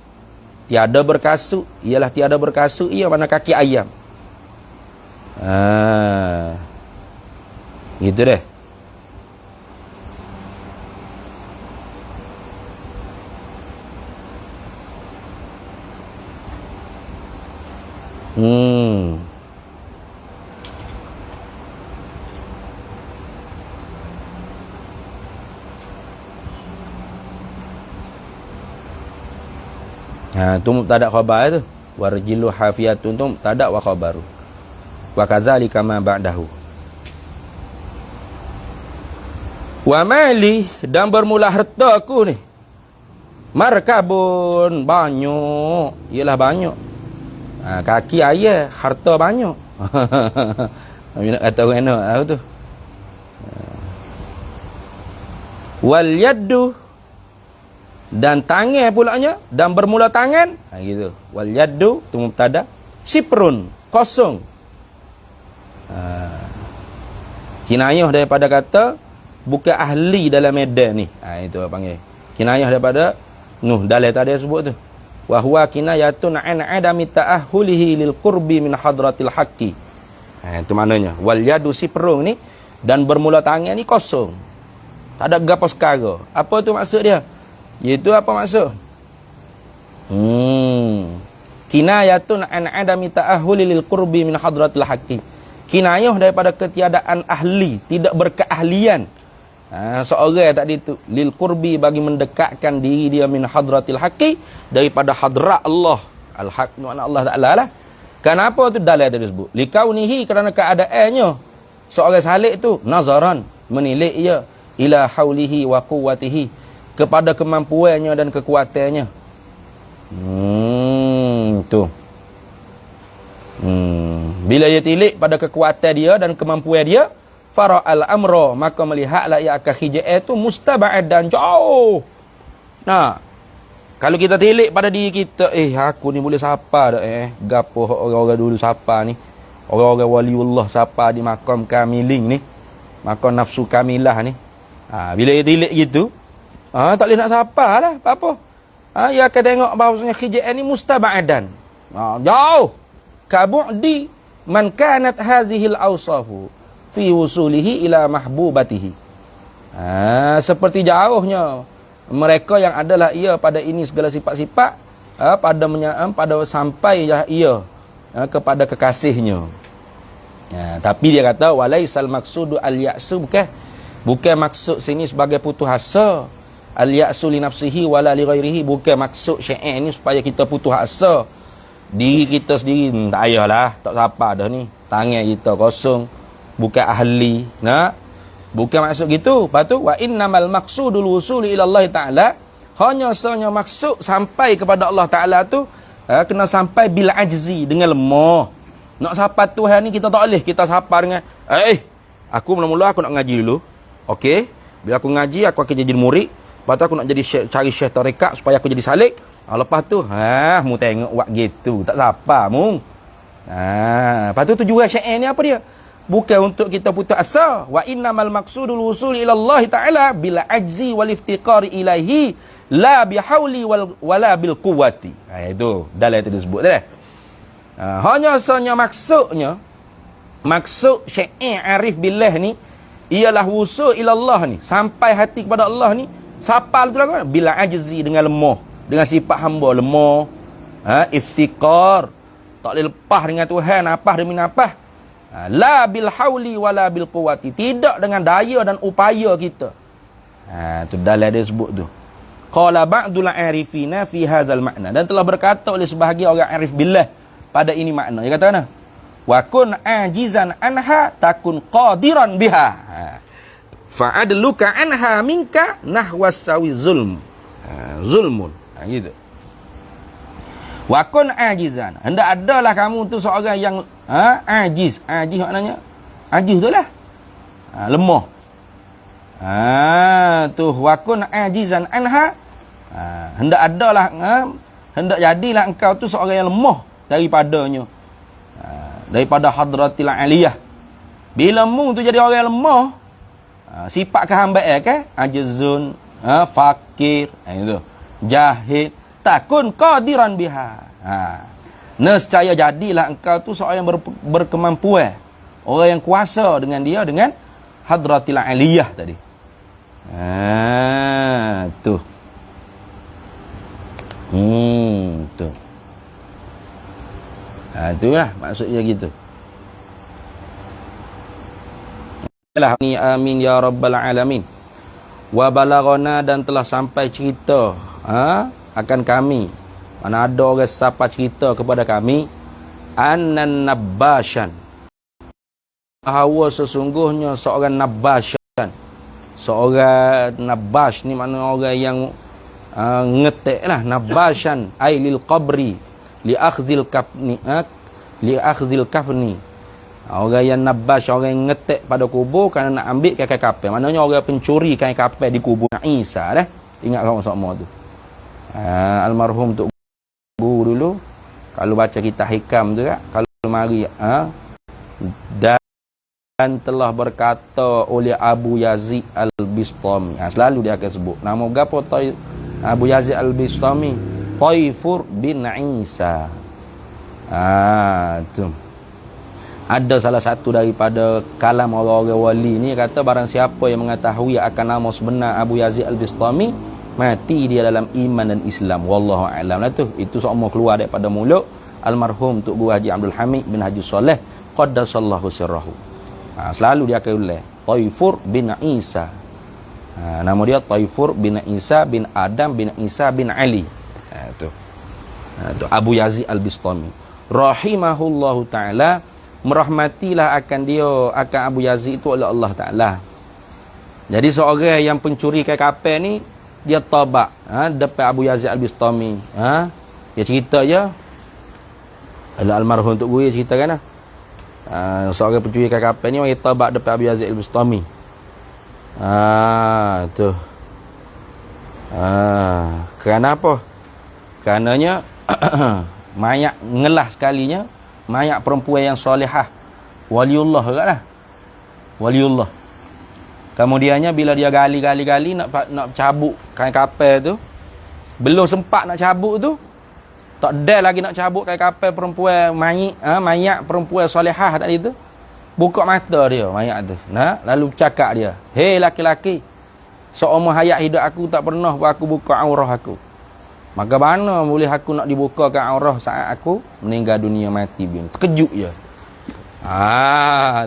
tiada berkasut. Ialah tiada berkasut, ia mana kaki ayam. Gitu deh. Tu mubtada khabar tu. Warjilu hafiyatun tu mubtada wa khabaru. Wa kadzalika ma ba'dahu. Wa mali, dan bermula harta aku ni. Markabun, banyak. Ialah banyak. Kaki ayah, harta banyak. Kami nak kata orang enak apa tu. Wal yaddu, dan tangan pulaknya, dan bermula tangan. Gitu. Wal yaddu tu mubtada, siprun, kosong. Kinayah daripada kata bukan ahli dalam medan ni. Itu apa panggil. Kinayah daripada dalil tadi sebut tu. Wa huwa kinayatun an adami ta'ahhulihi lil qurbi min hadratil haqqi. Itu maknanya. Wal yadu siprun ni, dan bermula tangan ni kosong. Tak ada gapo sekara. Apa tu maksud dia? Iaitu apa maksud? Kinayatun an adami ta'ahhuli lil qurbi min hadratil haqqi. Kinayah daripada ketiadaan ahli, tidak berkeahlian. Seorang tadi tu lil qurbi, bagi mendekatkan diri dia min hadratil haqqi, daripada hadrat Allah. Al-haq makna Allah Taala lah. Kenapa tu dalil tadi sebut? Likaunihi, kerana keadaannya seorang salik tu nazaran, menilik ia ila haulihi wa quwwatihi, kepada kemampuannya dan kekuatannya. Tu. Bila ia tilik pada kekuatan dia dan kemampuan dia, fara'al amra, maka melihatlah ia akan hijab itu mustaba'ad, dan jauh. Nah, kalau kita tilik pada diri kita, aku ni boleh sapa dah, gapo orang-orang dulu sapa ni, orang-orang waliullah sapa di makam kamilin ni, makam nafsu kamilah ni. Bila ia tilik gitu, tak boleh nak sapa lah, apa-apa. Ia akan tengok bahawasanya hijab ni mustaba'adan, jauh. Kabu'di man kanat hadhil awsafu fi wusulihi ila mahbubatihi. Seperti jauhnya mereka yang adalah ia pada ini segala sifat-sifat, pada sampai ia kepada kekasihnya. Tapi dia kata walaisal maqsudu al-ya'su, bukan maksud sini sebagai putus asa. Al-ya'su li nafsihi wala li ghairihi, bukan maksud syair ni supaya kita putus asa. Diri kita sendiri tak payahlah, tak siapa dah ni, tangan kita kosong, bukan ahli, bukan maksud gitu. Lepas tu wa innamal maqsudul wusul ila Allah Taala, hanya maksud sampai kepada Allah Taala tu kena sampai bil ajzi, dengan lemah. Nak sapa Tuhan ni kita tak boleh kita sapa dengan aku mula-mula aku nak ngaji dulu. Okey, bila aku ngaji aku akan jadi murid, lepas tu aku nak jadi cari syekh tarekat supaya aku jadi salik. Lepas tu mu tengok buat gitu, tak sapa mu. Lepas tu tujuan syair ni apa dia? Bukan untuk kita putus asa. Wa innamal maqsudul wusul ila Allah Taala bil ajzi wal iftiqari ilaihi la bihauli wala bil quwwati. Itu dalil tadi sebut dah. Hanya maksudnya, maksud syair arif billah ni ialah wusul ila Allah ni, sampai hati kepada Allah ni. Siapa tu lah, bila ajzi, dengan lemah, dengan sifat hamba lemah, iftiqar, tak boleh lepas dengan Tuhan apa demi apa. La bil hauli wala bil quwwati, tidak dengan daya dan upaya kita. Tu dalil dia sebut tu. Qala ba'dul arifina fi hadzal makna, dan telah berkata oleh sebahagian orang arif billah pada ini makna. Dia kata mana? Wa kun ajizan anha takun qadiran biha. Fa'adluka anha minka nahwas sawi zulm. Zulmun. Gitu. Wa kun ajizan, hendak adalah kamu tu seorang yang ajiz. Ajiz maknanya ajiz tu lah, lemah. Tu wa kun ajizan anha, hendak adalah hendak jadilah engkau tu seorang yang lemah daripadanya, daripada hadratil aliyah. Bila mu tu jadi orang yang lemah, sifat kehambaan ajizun, fakir, itu jahil, takun qadiran biha. Nescaya jadilah engkau tu seorang yang berkemampuan, orang yang kuasa dengan dia, dengan hadratil aliyah tadi. Tu. Tu. Itulah maksudnya gitu. Amin ya rabbal alamin. Wa balaghana, dan telah sampai cerita akan kami, mana ada orang siapa cerita kepada kami, annan nabashan, bahawa sesungguhnya seorang nabashan, seorang nabash ni makna orang yang ngetek lah, nabashan ay lil qabri li akhzil kafni, orang yang nabash, orang yang ngetek pada kubur kerana nak ambil kain kapal. Maknanya orang pencuri kain kapal di kubur Isa dah. Ingat sama-sama tu. Almarhum Tok Guru dulu kalau baca kitab hikam tu, kalau mari dan telah berkata oleh Abu Yazid Al-Bistami. Selalu dia akan sebut nama gapo Abu Yazid Al-Bistami, Taifur bin Isa. Tu ada salah satu daripada kalam orang-orang wali ni, kata barang siapa yang mengetahui akan nama sebenar Abu Yazid Al-Bistami, mati dia dalam iman dan Islam. Wallahu a'lam. Itu semua keluar daripada mulut almarhum Tok Guru Haji Abdul Hamid bin Haji Soleh qaddasallahu sirrahu. Selalu dia akan ulang Taifur bin Isa. Nama dia Taifur bin Isa bin Adam bin Isa bin Ali. Tu Abu Yazid Al-Bistami. rahimahullahu ta'ala, merahmatilah akan dia, akan Abu Yazid itu oleh Allah Ta'ala. Jadi seorang yang pencuri kain kapal ni, dia taubat depan Abu Yazid Al-Bistami. Dia cerita je, almarhum Tok Guru cerita kan, seorang pencuri kain kapal ni mari taubat depan Abu Yazid Al-Bistami. Tu. Kerana apa? Kerananya mayat ngelah sekalinya, mayat perempuan yang solehah, waliullah juga lah, waliullah. Kemudiannya bila dia gali nak cabut kain kapal tu, belum sempat nak cabut tu, tak ada lagi nak cabut kain kapal perempuan mayat perempuan solehah tadi tu, buka mata dia mayat tu. Lalu cakap dia, "Hei laki-laki, seumur hayat hidup aku tak pernah aku buka aurah aku. Maka mana boleh aku nak dibukakan aurah saat aku meninggal dunia mati bin." Terkejut je.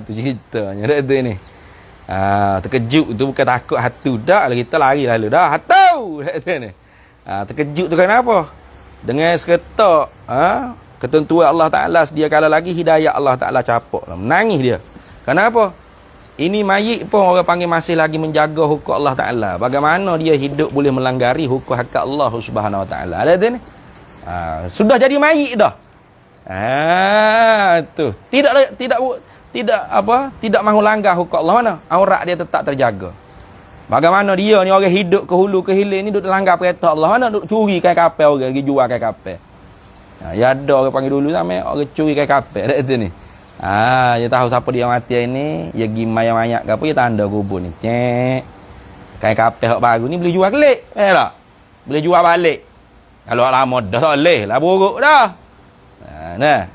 Tu ceritanya dak tu ni. Terkejut tu bukan takut hatu dak lah, kita lari lalu dah hatu dak tu ni. Terkejut tu kenapa? Dengan seketak ketentuan Allah Ta'ala sedia kala lagi, hidayah Allah Ta'ala capok lah. Menangis dia. Kenapa? Ini mayit pun orang panggil masih lagi menjaga hukum Allah Ta'ala. Bagaimana dia hidup boleh melanggari hukum hak Allah Subhanahu Wa Ta'ala. Ada tu ni? Sudah jadi mayit dah. Tu. Tidak mahu langgar hukum Allah, mana? Aurat dia tetap terjaga. Bagaimana dia ni orang hidup ke hulu ke hilir ni duk langgar perintah Allah, mana duk curi kain kapal orang, pergi jual kain kapal. Ya ada orang panggil dulu sama orang curi kain kapal dak tu ni. Dia tahu siapa dia mati ini, dia pergi mayat-mayat ke apa, dia tanda kubur ni. Cek. Kain kapal hak baru ni boleh jual kelik. Tak? Boleh jual balik. Kalau lama dah tak boleh lah, buruk dah.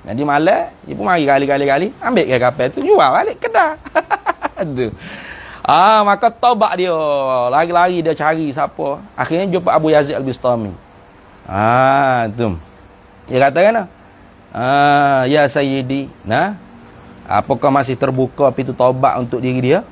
Jadi malam, dia pun mari kali-kali ambil kain kapal tu, jual balik kedah. Tu. Maka taubat dia, lari-lari dia cari siapa. Akhirnya jumpa Abu Yazid Al-Bistami. Tu. Dia kata kan, ya Sayyidi, apakah masih terbuka pintu taubat untuk diri dia?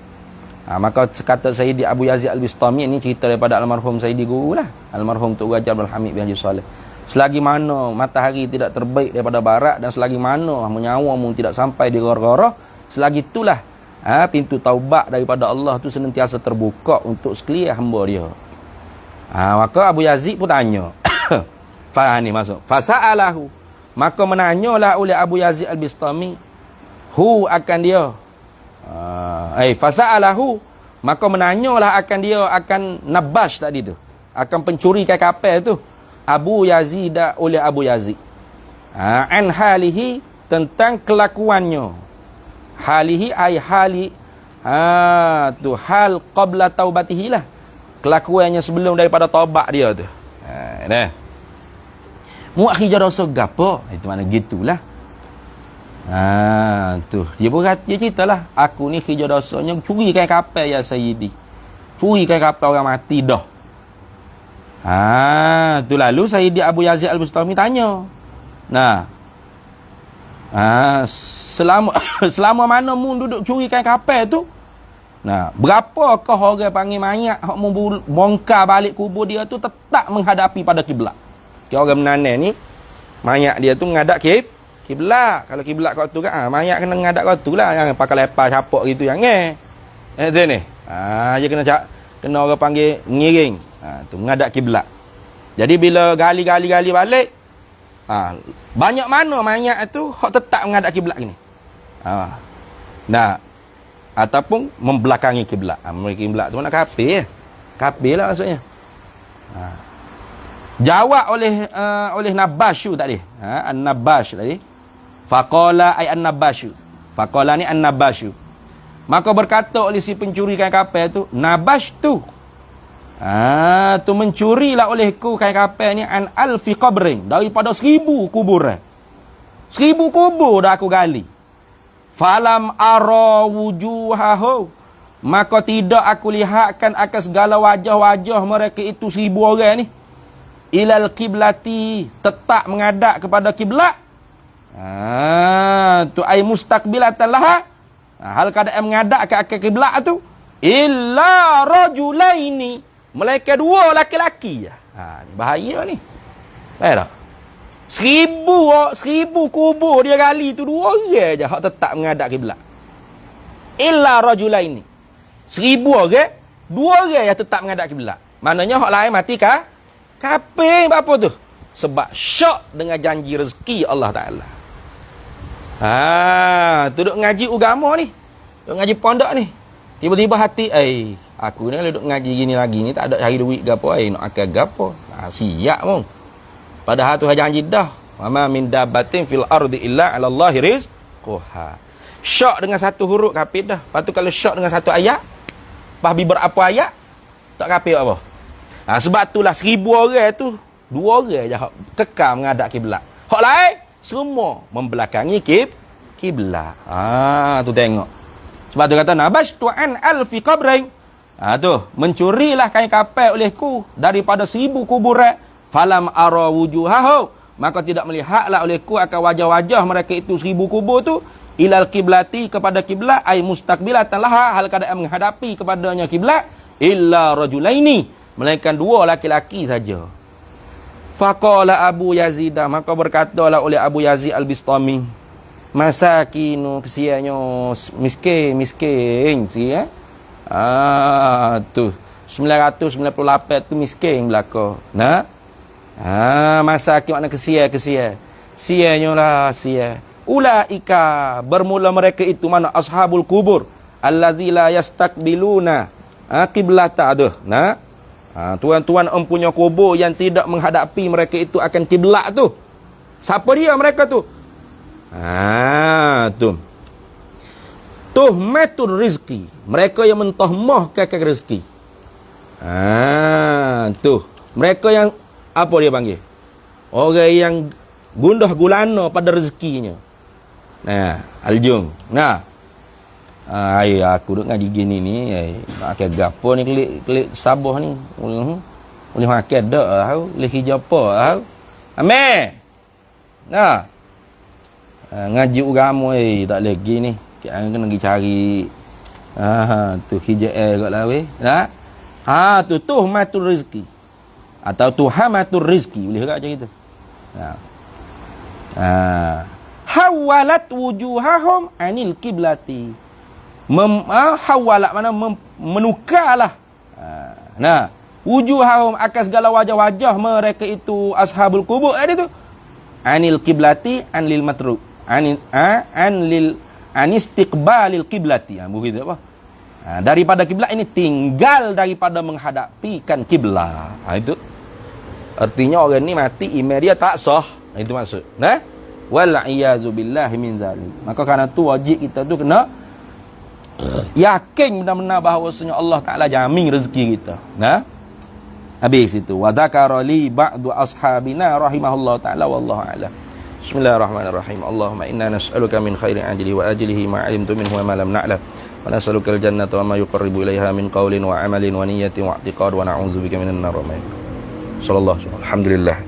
Maka kata Sayyidi Abu Yazid Al-Bistami, ini cerita daripada almarhum Sayyidi Guru lah, almarhum Tok Guru Abdul Hamid bin Haji Saleh. Selagi mana matahari tidak terbaik daripada barat, dan selagi mana nyawamu tidak sampai di gor-gor, selagi itulah pintu taubat daripada Allah tu senantiasa terbuka untuk sekalian hamba dia. Maka Abu Yazid pun tanya. Ni masuk. Fasa'alahu. Maka menanyalah oleh Abu Yazid Al-Bistami akan dia. Fasa'alahu. Maka menanyalah akan dia, akan Nabash tadi tu. Akan pencuri kain kapal tu. Abu Yazid oleh Abu Yazid. An halihi, tentang kelakuannya. Halihi ay hali tu hal qabla taubatihi lah, kelakuannya sebelum daripada taubat dia tu. Mu akhi dosa gapo, itu mana gitulah. Tu dia pun kata, dia ceritalah, aku ni khija dosanya curi kain kapal ya Sayyidi, curi kain kapal orang mati dah. Tu lalu Sayyidi Abu Yazid Al-Bistami tanya, selama mana mu duduk curi kain kapal tu, berapakah orang panggil mayat hak bongkar balik kubur dia tu tetap menghadapi pada kiblat? Orang menanam ni mayat dia tu menghadap kiblat. Kalau kiblat kat tu kan, mayat kena menghadap kat tu lah, jangan pakai lepas capok gitu jangan. Tu ni. Dia kena orang panggil ngiring. Tu menghadap kiblat. Jadi bila gali balik, banyak mana mayat tu hak tetap menghadap kiblat gini. Ataupun membelakangi kiblat. Kiblat tu nak kafir. Kafir lah maksudnya. Jawab oleh Nabashu tadi. An-Nabash tadi. Faqala ay an-Nabashu. Faqala ni an-Nabashu. Maka berkata oleh si pencuri kain kapal tu, Nabash tu. Tu mencurilah olehku kain kapal ni an alfi qabrin, daripada 1000 kuburan. 1000 kubur dah aku gali. Falam ara wujuhahu, maka tidak aku lihatkan akan segala wajah-wajah mereka itu 1000 orang ni. Ilal kiblati, tetap menghadap kepada kiblat. Tu ay mustaqbilatan laha. Hal keadaan menghadap ke akan kiblat tu. Illa rajulaini, mereka 2 laki-laki. Ni bahaya ni. Baik tak? 1000 kubur dia gali tu 2 orang je hak tetap menghadap kiblat. Illa rajulaini. 1000 orang, 2 orang yang tetap menghadap kiblat. Maknanya hak lain mati kah? Kafir apa tu? Sebab syak dengan janji rezeki Allah Taala. Tu duk ngaji agama ni. Duk ngaji pondok ni. Tiba-tiba hati, aku ni duk ngaji gini lagi ni tak ada cari duit gapo nak akal gapo. Siap mong. Padahal tu janji dah. Wa ma min dabbatin fil ardi illa 'ala Allahi rizquha. Syak dengan satu huruf kafir dah. Lepas tu kalau syak dengan satu ayat, pas bi berapa ayat tak kafir apa. Sebab itulah 1000 orang tu 2 orang je hak kekal menghadap kiblat. Hak lain semua membelakangi kiblat. Tu tengok. Sebab tu kata nabashtu an alfi qabrin. Tu mencurilah kain kapal olehku daripada 1000 kuburan. Falam ara wujuhahu, maka tidak melihatlah olehku akan wajah-wajah mereka itu 1000 kubur tu ilal kiblati kepada kiblat ay mustaqbilatan laha hal keadaan menghadapi kepadanya kiblat illa rajulaini melainkan 2 laki-laki saja. Faqala Abu Yazid, maka berkatalah oleh Abu Yazid Al-Bistami, masakinu kesiannya miskin si tu 998 tu miskin belaka. Masakin makna kesian. Sianya lah sia. Ulaika bermula mereka itu mana ashabul kubur allazi la yastaqbiluna qiblata aduh. Tuan-tuan empunya kubur yang tidak menghadapi mereka itu akan kiblat tu. Siapa dia mereka tu? Tu. Tuhmatur rizki. Mereka yang mentahmahkan rezeki. Tu. Mereka yang apa dia panggil? Orang yang gundah gulana pada rezekinya. Aljung. Aku duk ngaji gini ni, makan gapo ni klik sabah ni. Boleh makan dak tahu, boleh hijau apa tahu. Ame. Ngaji agama tak lagi ni. Kena pergi cari tu hijau kat lawe. Tu tuhmatul rezeki. Atau tuhamatur rizki, boleh tak macam itu? Hawalat wujuhahum anil kiblati. Hawalat mana menukarlah. Wujuhahum akan segala wajah-wajah mereka itu ashabul kubur itu anil kiblati anil matruk anistiqbalil kiblati. Begitu apa? Daripada kiblat ini tinggal daripada menghadapikan kiblat. Itu artinya orang ni mati iman dia tak sah. Itu maksud. Wal iyazu billahi min zalik. Maka kerana tu wajib kita tu kena yakin benar-benar bahawasanya Allah Taala jamin rezeki kita. Habis itu wa zakara li ba'du ashabina rahimahullah taala wallahu a'lam. Bismillahirrahmanirrahim. Allahumma inna nas'aluka min khairi ajlihi wa ajlihi ma 'alimtu minhu wa ma lam na'lam. Wa nas'aluka al-jannata wa ma yuqarribu ilaiha min qawlin wa 'amalin wa niyyatin wa i'tiqad wa na'udzubika minan nar. Sallallahu alhamdulillah.